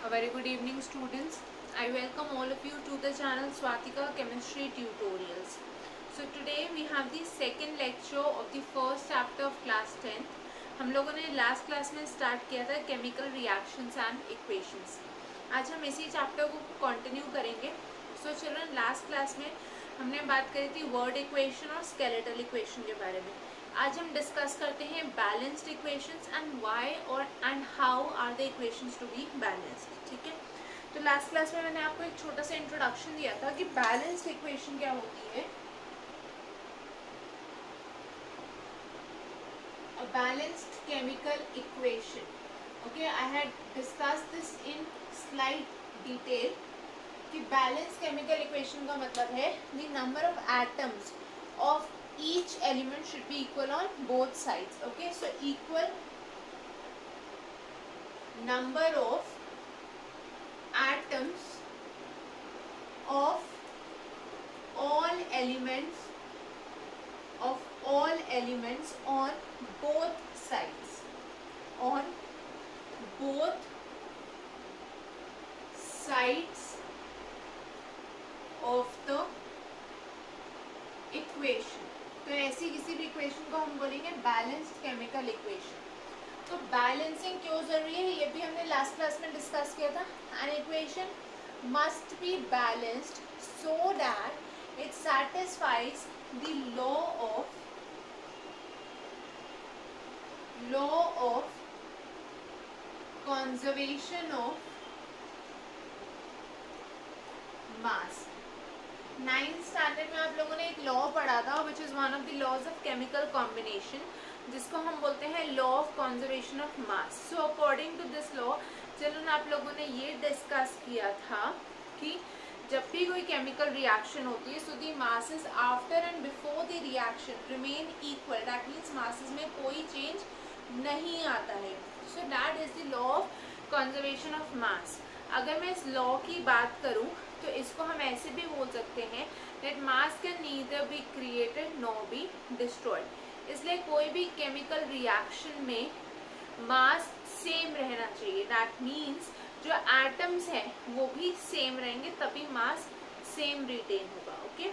A very good evening, students. I welcome all of you to the channel Swatika Chemistry Tutorials. So today we have the second lecture of the first chapter of class 10th. हम लोगों ने last class में start किया था chemical reactions and equations. आज हम इसी chapter को कंटिन्यू करेंगे. सो चिल्ड्रन, लास्ट क्लास में हमने बात करी थी वर्ड इक्वेशन और स्केलेटल इक्वेशन के बारे में. आज हम डिस्कस करते हैं बैलेंस्ड इक्वेशंस एंड व्हाई और and how are the equations to be balanced. ठीक है, तो लास्ट क्लास में मैंने आपको एक छोटा सा इंट्रोडक्शन दिया था कि बैलेंस्ड इक्वेशन क्या होती है. A balanced chemical equation. Okay, I had discussed this in slight detail. कि balanced chemical equation का मतलब है the number of atoms of each element should be equal on both sides. Okay, so equal number of atoms of all elements on both sides of the equation. तो ऐसी किसी भी equation को हम बोलेंगे बैलेंस्ड केमिकल इक्वेशन. तो balancing क्यों जरूरी है ये भी हमने लास्ट क्लास में डिस्कस किया था. An equation must be balanced so that it satisfies the law of conservation of mass. 9th standard में आप लोगों ने एक लॉ पढ़ा था which is one of the laws of chemical combination, जिसको हम बोलते हैं law of conservation of mass. So according to this law children, आप लोगों ने ये डिस्कस किया था कि जब भी कोई केमिकल रिएक्शन होती है so the masses after and before the reaction remain equal. That means masses में कोई चेंज नहीं आता है. So that is the law of conservation of mass. अगर मैं इस लॉ की बात करूं तो इसको हम ऐसे भी बोल सकते हैं that mass can neither be created nor be destroyed. इसलिए कोई भी केमिकल रिएक्शन में मास सेम रहना चाहिए. दैट मीन्स जो एटम्स हैं वो भी सेम रहेंगे, तभी मास सेम रिटेन होगा. ओके,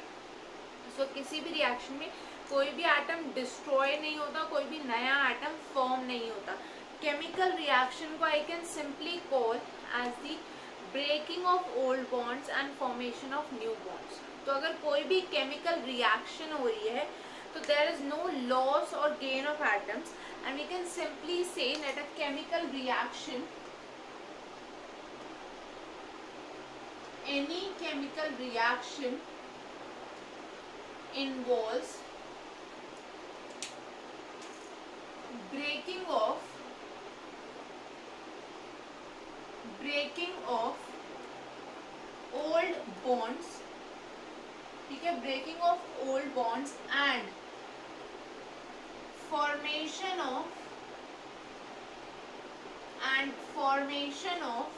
सो किसी भी रिएक्शन में कोई भी एटम डिस्ट्रॉय नहीं होता, कोई भी नया एटम फॉर्म नहीं होता. केमिकल रिएक्शन को I can simply call as the breaking of old bonds and formation of new bonds. तो अगर कोई भी केमिकल रिएक्शन हो रही है तो देयर इज नो लॉस और gain of atoms and we can simply say that a chemical reaction, any chemical reaction involves breaking of old bonds. ठीक है, breaking of old bonds and formation of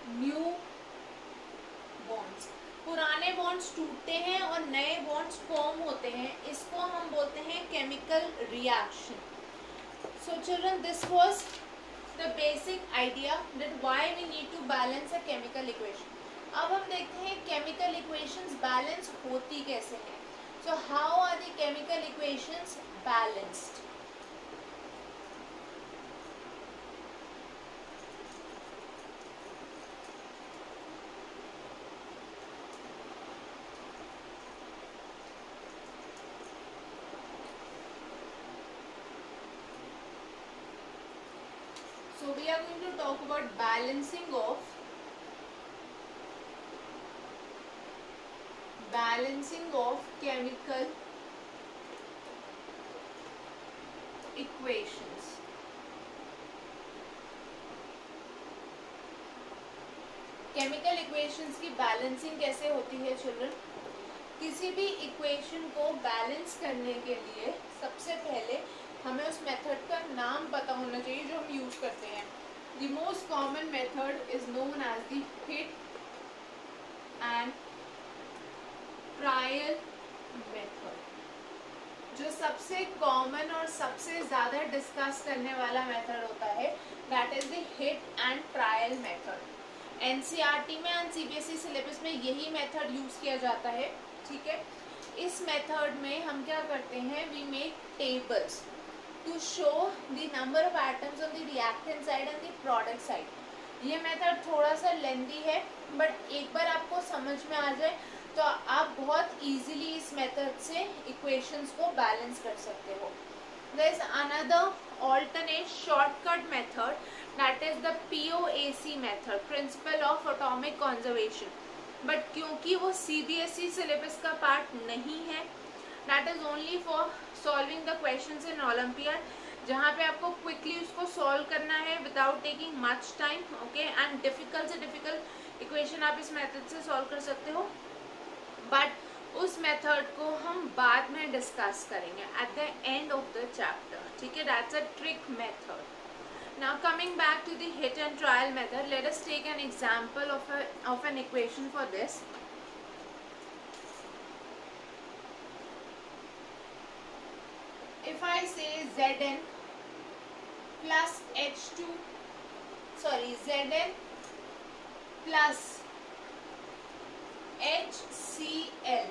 new bonds. पुराने bonds टूटते हैं और नए bonds form होते हैं. इसको हम बोलते हैं chemical reaction. So children, this was the basic idea that why we need to balance a chemical equation. अब हम देखते हैं केमिकल इक्वेशंस बैलेंस होती कैसे हैं. So how are the chemical equations balanced. So we are going to talk about balancing of chemical equations. Chemical equations की balancing कैसे होती है चिल्ड्रन. किसी भी इक्वेशन को बैलेंस करने के लिए सबसे पहले हमें उस मेथड का नाम पता होना चाहिए जो हम यूज करते हैं. The most common method is known as the hit and trial method. जो सबसे कॉमन और सबसे ज़्यादा डिस्कस करने वाला मेथड होता है that is the hit and trial method. NCERT में एंड सीबीएसई सिलेबस में यही मेथड यूज किया जाता है, ठीक है। इस मेथड में हम क्या करते हैं, we make tables to show the number of atoms on the reactant side and the product side. ये मेथड थोड़ा सा लेंथी है, बट एक बार आपको समझ में आ जाए तो आप बहुत इजीली इस मेथड से इक्वेशंस को बैलेंस कर सकते हो। There is another alternate shortcut method that is the POAC method, Principle of Atomic Conservation, but क्योंकि वो CBSE syllabus का part नहीं है, that is only for solving the questions in Olympiad, जहाँ पे आपको quickly उसको solve करना है without taking much time, okay, and difficult से difficult equation आप इस method से solve कर सकते हो, but उस मेथड को हम बाद में डिस्कस करेंगे at the end of the chapter, ठीक है। That's a trick method. Now coming back to the hit and trial method, let us take an example of an equation for this. If I say Zn plus H2 Zn plus HCl,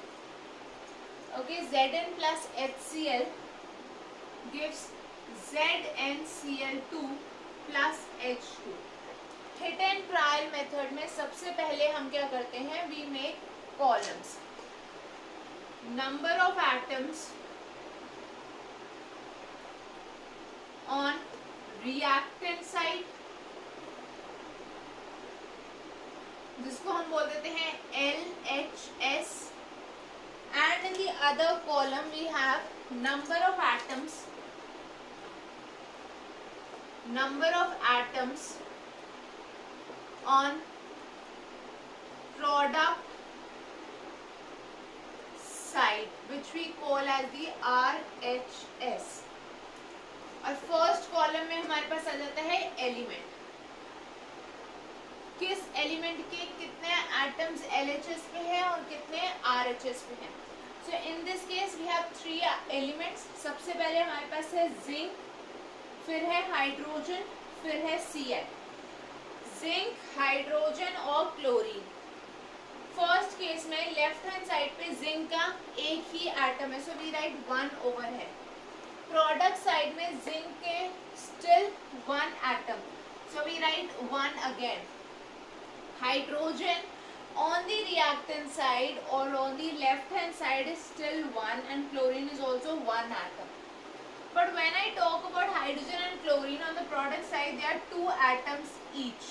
okay, Zn plus HCl gives ZnCl2 plus H2। Hit and trial method में सबसे पहले हम क्या करते हैं, we make columns, number of atoms on reactant side, जिसको हम बोल देते हैं LHS, and in the other column we have number of atoms on product side, which we call as the RHS। और फर्स्ट कॉलम में हमारे पास आ जाता है एलिमेंट, किस एलिमेंट के कितने एटम्स LHS पे हैं और कितने RHS पे हैं। So in this case we have 3 elements. सबसे पहले हमारे पास है जिंक, फिर है हाइड्रोजन, फिर है Cl। जिंक, हाइड्रोजन और क्लोरीन। फर्स्ट केस में लेफ्ट हैंड साइड पे जिंक का एक ही एटम है, सो वी राइट 1 ओवर है। प्रोडक्ट साइड में जिंक के still 1 atom, so we write 1 again. Hydrogen on the reactant side or on the left hand side is still 1 and chlorine is also 1 atom. But when I talk about hydrogen and chlorine on the product side, they are 2 atoms each.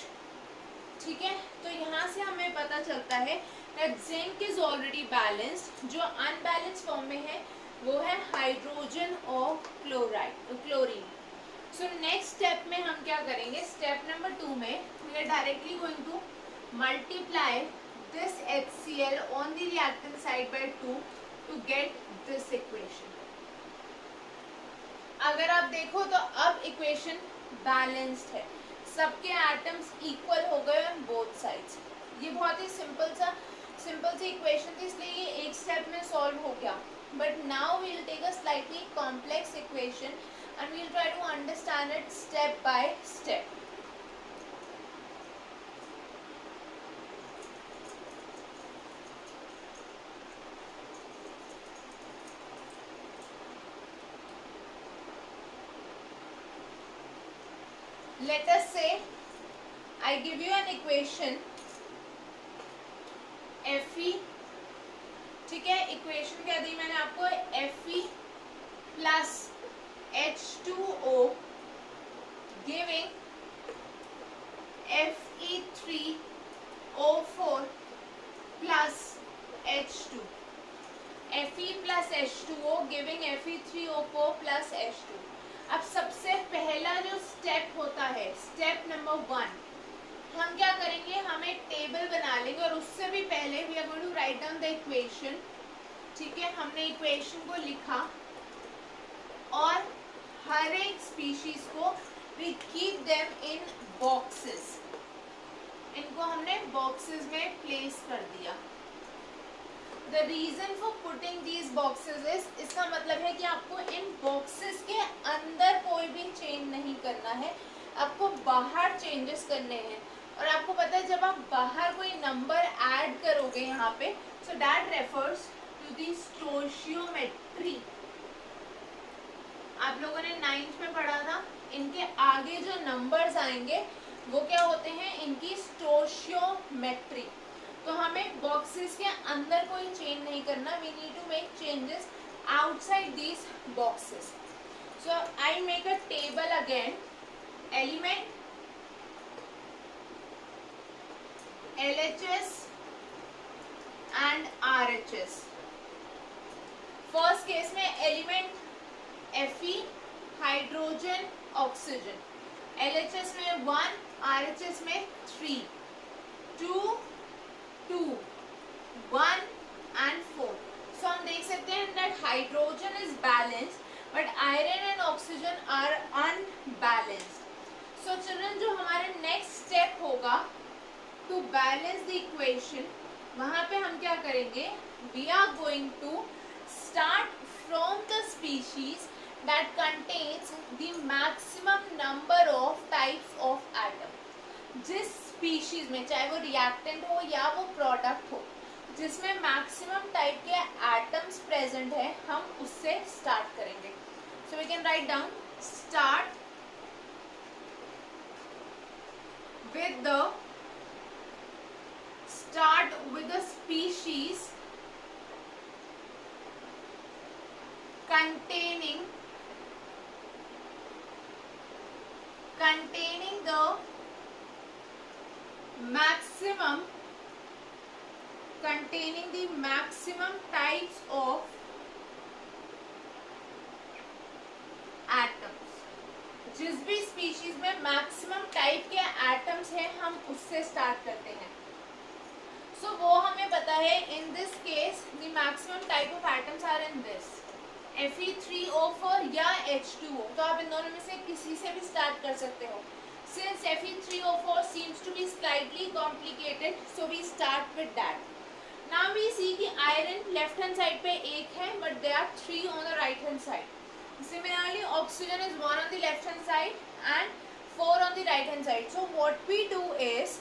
ठीक है, तो यहाँ से हमें पता चलता है that zinc is already balanced। जो unbalanced form में है वो है हाइड्रोजन और क्लोरीन। So next step में हम क्या करेंगे, step number 2 में we are directly going to multiply this HCl on the reactant side by 2 to get this equation। अगर आप देखो तो अब इक्वेशन बैलेंस्ड है, सबके एटम्स इक्वल हो गए ऑन बोथ साइड्स। ये बहुत ही सिंपल सी इक्वेशन थी, इसलिए ये एक स्टेप में सॉल्व हो गया। But now we will take a slightly complex equation and we will try to understand it step by step। Let us say I give you an equation Fe, ठीक है। Equation क्या दी मैंने आपको, Fe plus H2O giving Fe3O4 plus H2। Fe plus H2O giving Fe3O4 plus H2। अब सबसे पहला जो step होता है, स्टेप नंबर 1, हम क्या करेंगे, हम एक टेबल बना लेंगे और उससे भी पहले we are going to write down the equation. ठीक है, हमने इक्वेशन को लिखा और हर एक स्पीशीज को we keep them in boxes, इनको हमने बॉक्सेस में प्लेस कर दिया। The reason for putting these boxes is, इसका मतलब है कि आपको इन बॉक्सेस के अंदर कोई भी चेंज नहीं करना है, आपको बाहर चेंजेस करने हैं। और आपको पता है जब आप बाहर कोई नंबर ऐड करोगे यहाँ पे, so that refers to the stoichiometry. आप लोगों ने 9th में पढ़ा था, इनके आगे जो नंबर्स आएंगे वो क्या होते हैं, इनकी स्टोशियोमेट्री। तो हमें बॉक्सेस के अंदर कोई चेंज नहीं करना, we need to make changes outside these boxes. So I make a table again, element LHS and RHS। First case में element Fe hydrogen oxygen, LHS में 1, RHS में 3, 2, 2, 1 and 4। सो हम देख सकते हैं that hydrogen is balanced but iron and oxygen are unbalanced। So children, जो हमारा next step होगा टू बैलेंस द इक्वेशन, वहां पे हम क्या करेंगे, we are going to start from the species that contains the maximum number of types of atom. जिस species में, चाहे वो रिएक्टेंट हो या वो प्रोडक्ट हो, जिसमें मैक्सिमम टाइप के एटम्स प्रेजेंट है, हम उससे स्टार्ट करेंगे। So we can write down, start with the species containing the maximum types of atoms। जिस भी स्पीशीज में मैक्सिमम टाइप के एटम्स हैं, हम उससे स्टार्ट करते हैं। सो वो हमें पता है, in this case the maximum type of atoms are in this Fe3O4 या H2O। तो आप इन दोनों में से किसी से भी स्टार्ट कर सकते हो। Since Fe3O4 seems to be slightly complicated, so we start with that। Now we see कि आयरन लेफ्ट हैंड साइड पे 1 है, but there are 3 on the right hand side। Similarly, oxygen is 1 on the left hand side and 4 on the right hand side। So what we do is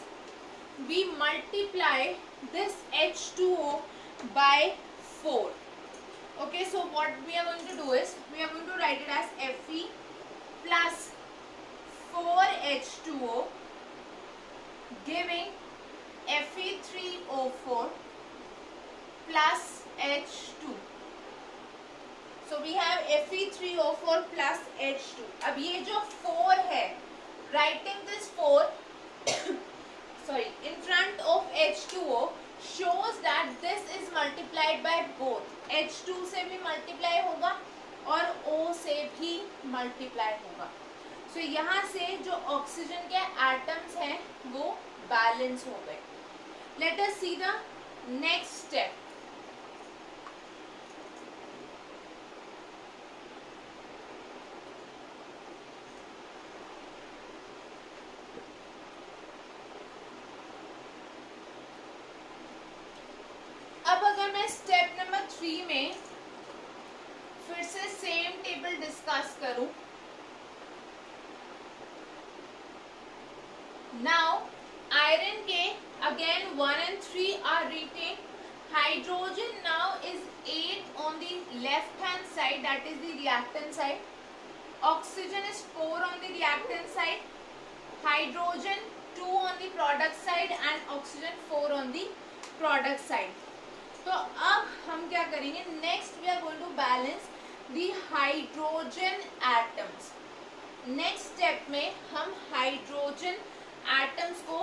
we multiply this H2O by 4। Okay, so what we are going to do is we are going to write it as Fe plus 4H2O giving Fe3O4 plus H2। So we have Fe3O4 plus H2। अब ये जो 4 है, writing this 4 sorry in front of H2O shows that this is multiplied by both, H2 से भी multiply होगा और O से भी multiply होगा। So यहाँ से जो ऑक्सीजन के एटम्स हैं वो बैलेंस हो गए। Let us see the next step। अब अगर मैं स्टेप नंबर 3 में फिर से सेम टेबल डिस्कस करूं, नाउ आयरन के again 1 and 3 are retained, hydrogen now is 8 on the left hand side, that is the reactant side, oxygen is 4 on the reactant side, hydrogen 2 on the product side and oxygen 4 on the product side। तो अब हम क्या करेंगे, next we are going to balance the hydrogen atoms. Next step में हम hydrogen atoms को,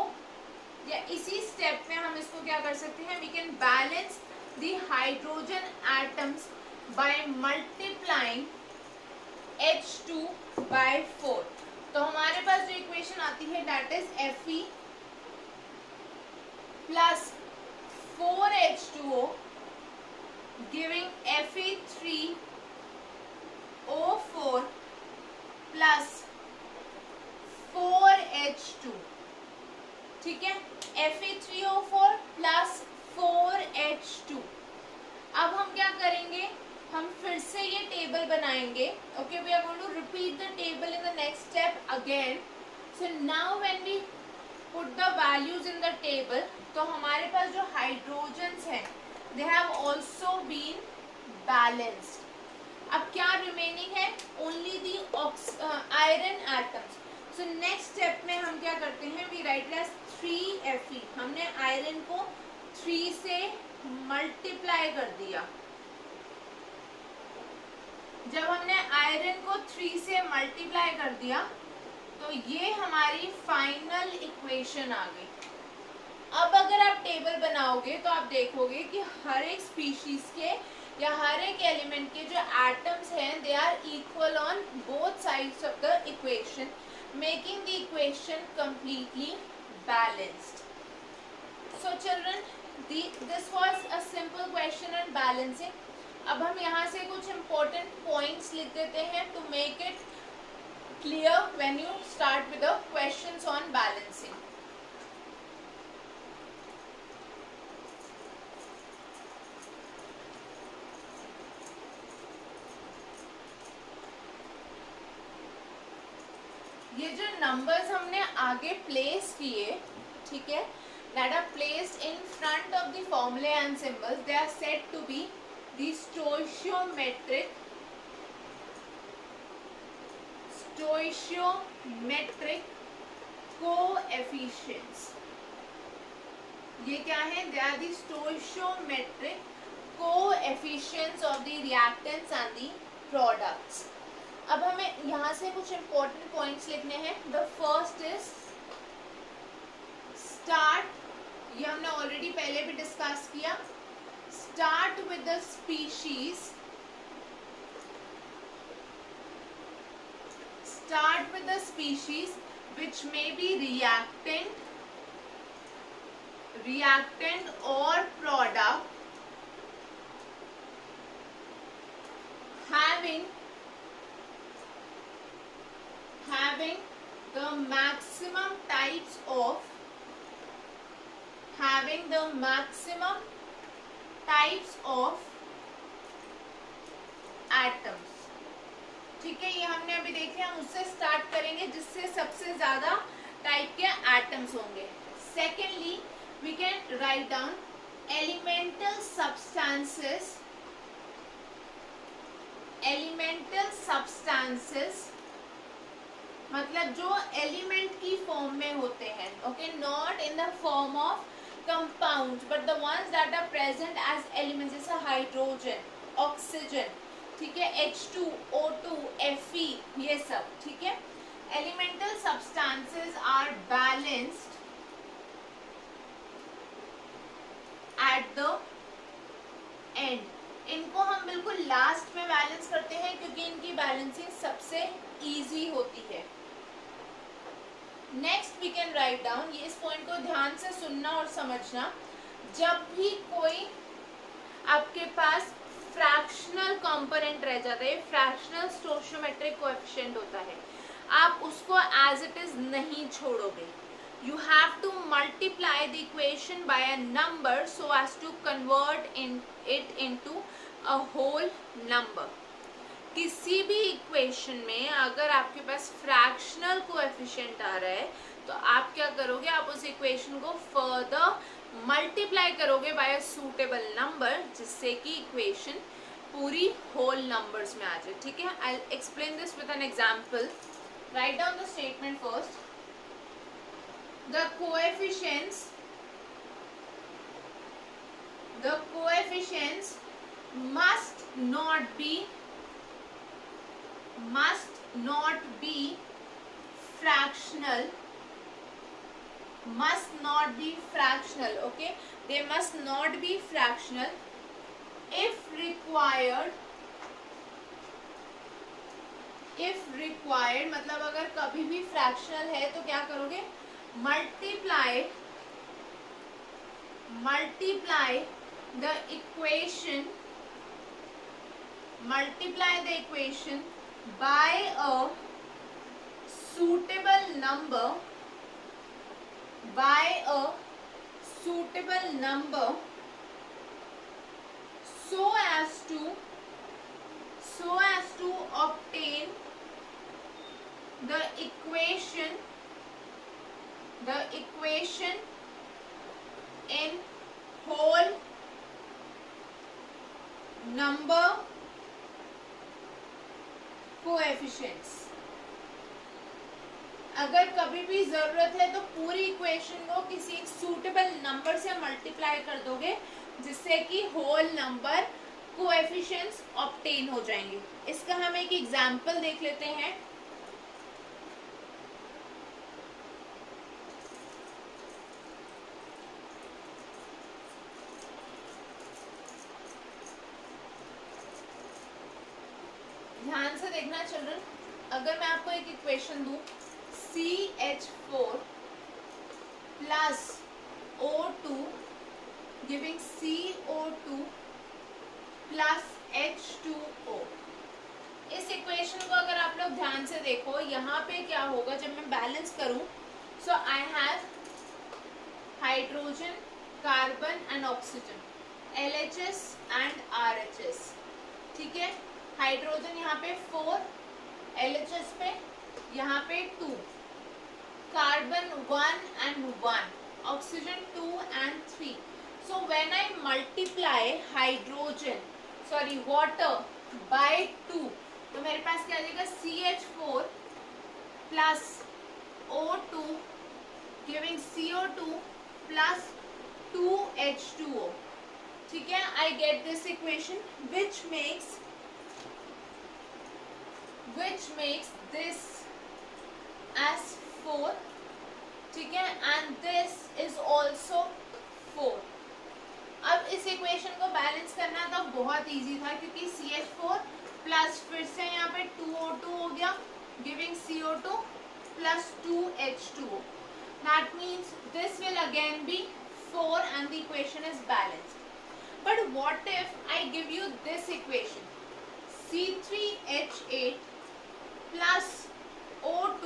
या इसी स्टेप में हम इसको क्या कर सकते हैं, we can balance the hydrogen atoms by multiplying H2 by 4। तो हमारे पास जो इक्वेशन आती है that is Fe plus 4H2O giving Fe3O4 plus 4H2। ठीक है, Fe3O4 plus 4H2 अब हम क्या करेंगे, हम फिर से ये टेबल बनाएंगे. Okay, we are going to repeat the table in the next step again. So now when we put the values in the table, तो हमारे पास जो हाइड्रोजन्स हैं they have also been balanced. अब क्या रिमेनिंग है, only the iron atoms. So next step में हम क्या करते हैं, वी राइट एज 3Fe. हमने आयरन को 3 से मल्टीप्लाई कर दिया. जब हमने आयरन को 3 से मल्टीप्लाई कर दिया तो ये हमारी फाइनल इक्वेशन आ गई. अब अगर आप टेबल बनाओगे तो आप देखोगे कि हर एक स्पीशीज के या हर एक एलिमेंट के जो एटम्स हैं they are equal on both sides of the equation, making the equation completely balanced. So children, this was a simple question on balancing. अब हम यहाँ से कुछ important points लिख देते हैं to make it clear when you start with the questions on balancing. ये जो नंबर्स हमने आगे प्लेस किए, ठीक है, that are placed in front of the formulae and symbols, they are said to be the stoichiometric coefficients. ये क्या है, they are the stoichiometric coefficients of the reactants and the products. अब हमें यहाँ से कुछ important points लिखने हैं. The first is start. ये हमने ऑलरेडी पहले भी डिस्कस किया. Start with the species. Start with the species which may be reactant or product having the maximum types of atoms. ठीक है, ये हमने अभी देखे. हम उससे स्टार्ट करेंगे जिससे सबसे ज्यादा टाइप के एटम्स होंगे. Secondly we can write down elemental substances मतलब जो एलिमेंट की फॉर्म में होते हैं. Okay, not in the form of compound but the ones that are present as elements, जैसे हाइड्रोजन, ऑक्सीजन, ठीक है, H2O2, Fe, ये सब. ठीक है, elemental substances are balanced at the end. इनको हम बिल्कुल लास्ट में बैलेंस करते हैं क्योंकि इनकी बैलेंसिंग सबसे इजी होती है. Next we can write down, ये इस पॉइंट को ध्यान से सुनना और समझना. जब भी कोई आपके पास फ्रैक्शनल कंपोनेंट रह जाता है, फ्रैक्शनल स्टोइचियोमेट्रिक कोएफिशिएंट होता है, आप उसको एज इट इज नहीं छोड़ोगे. You have to multiply the equation by a number so as to convert it into a whole number. किसी भी इक्वेशन में अगर आपके पास फ्रैक्शनल कोएफिशिएंट आ रहा है तो आप क्या करोगे, आप उस इक्वेशन को फर्दर मल्टीप्लाई करोगे बाय अ सूटेबल नंबर, जिससे कि इक्वेशन पूरी होल नंबर्स में आ जाए. ठीक है, I will explain this with an example. Right down the statement first. The coefficients must not be fractional. Okay, they must not be fractional. If required मतलब अगर कभी भी फ्रैक्शनल है तो क्या करोगे, multiply the equation by a suitable number so as to obtain the equation in whole number coefficients। अगर कभी भी जरूरत है तो पूरी इक्वेशन को किसी एक सूटेबल नंबर से मल्टीप्लाई कर दोगे जिससे कि होल नंबर कोएफिशिएंट्स ऑब्टेन हो जाएंगे। इसका हम एक एग्जांपल देख लेते हैं। ध्यान से देखना चिल्ड्रन, अगर मैं आपको एक इक्वेशन दूं CH4 plus O2 giving CO2 plus H2O, इस इक्वेशन को अगर आप लोग ध्यान से देखो, यहाँ पे क्या होगा जब मैं बैलेंस करूं, so I have hydrogen, carbon and oxygen, LHS and RHS। ठीक है, हाइड्रोजन यहाँ पे 4, LHS पे यहाँ पे 2, carbon 1 and 1, oxygen 2 and 3। So when I multiply water bye 2, तो मेरे पास क्या आ जाएगा CH4 plus O2 giving CO2 plus 2H2O। ठीक है, I get this equation which makes this as 4। ठीक है, and this is also 4। अब इस इक्वेशन को बैलेंस करना तो बहुत इजी था क्योंकि CH4 प्लस फिर से यहाँ पे 2O2 हो गया giving CO2 plus 2H2O। That means this will again be 4 and the equation is balanced। But what if I give you this equation C3H8 plus O2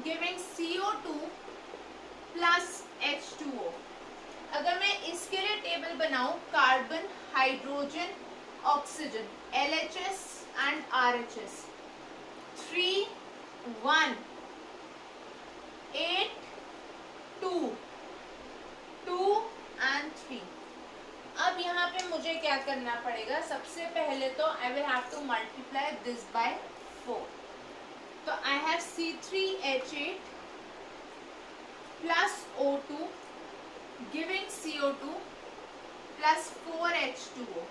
giving CO2 plus H2O। अगर मैं इसके लिए table बनाऊं, carbon, hydrogen, oxygen, LHS and RHS, 3, 1, 8, 2, 2 and 3। अब यहाँ पे मुझे क्या करना पड़ेगा, सबसे पहले तो I will have to multiply this by 4। तो I have C3H8 plus O2 giving CO2 plus 4H2O।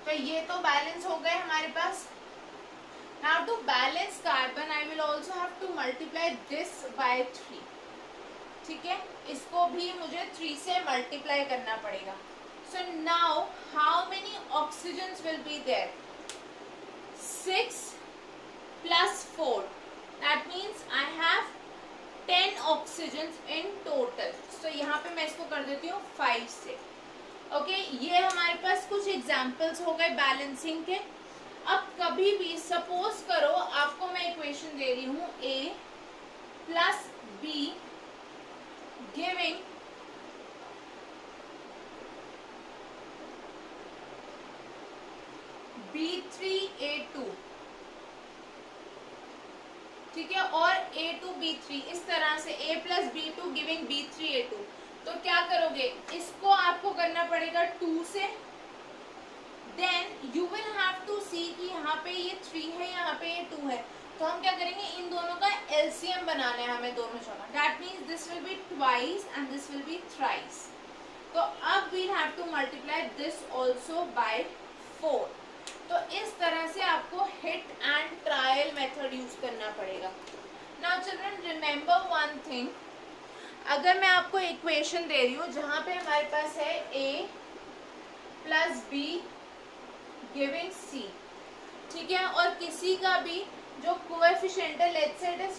तो ये तो बैलेंस हो गए हमारे पास। Now to balance carbon I will also have to multiply this by 3। ठीक है, इसको भी मुझे 3 से मल्टीप्लाई करना पड़ेगा। So now how many oxygens will be there? 6 plus 4. That means I have 10 oxygens in total. So यहाँ पे मैं इसको कर देती हूँ 5 से। Okay, ये हमारे पास कुछ एग्जाम्पल्स हो गए बैलेंसिंग के। अब कभी भी सपोज करो आपको मैं इक्वेशन दे रही हूँ A plus B giving B3A2। ठीक है, और A2B3, इस तरह से A plus B2 giving B3A2। तो क्या करोगे, इसको आपको करना पड़ेगा 2 से। Then you will have to see कि यहाँ पे ये 3 है, यहाँ पे ये 2 है, तो हम क्या करेंगे, इन दोनों का LCM बनाना है हमें दोनों जगह। That means this will be twice and this will be thrice. तो अब we have to multiply this also by 4। तो इस तरह से आपको hit and trial method use करना पड़ेगा। Now children remember one thing, अगर मैं आपको इक्वेशन दे रही हूँ जहाँ पे हमारे पास है A plus B giving C, ठीक है, और किसी का भी जो कोएफिशिएंट है, लेट्स से इट इज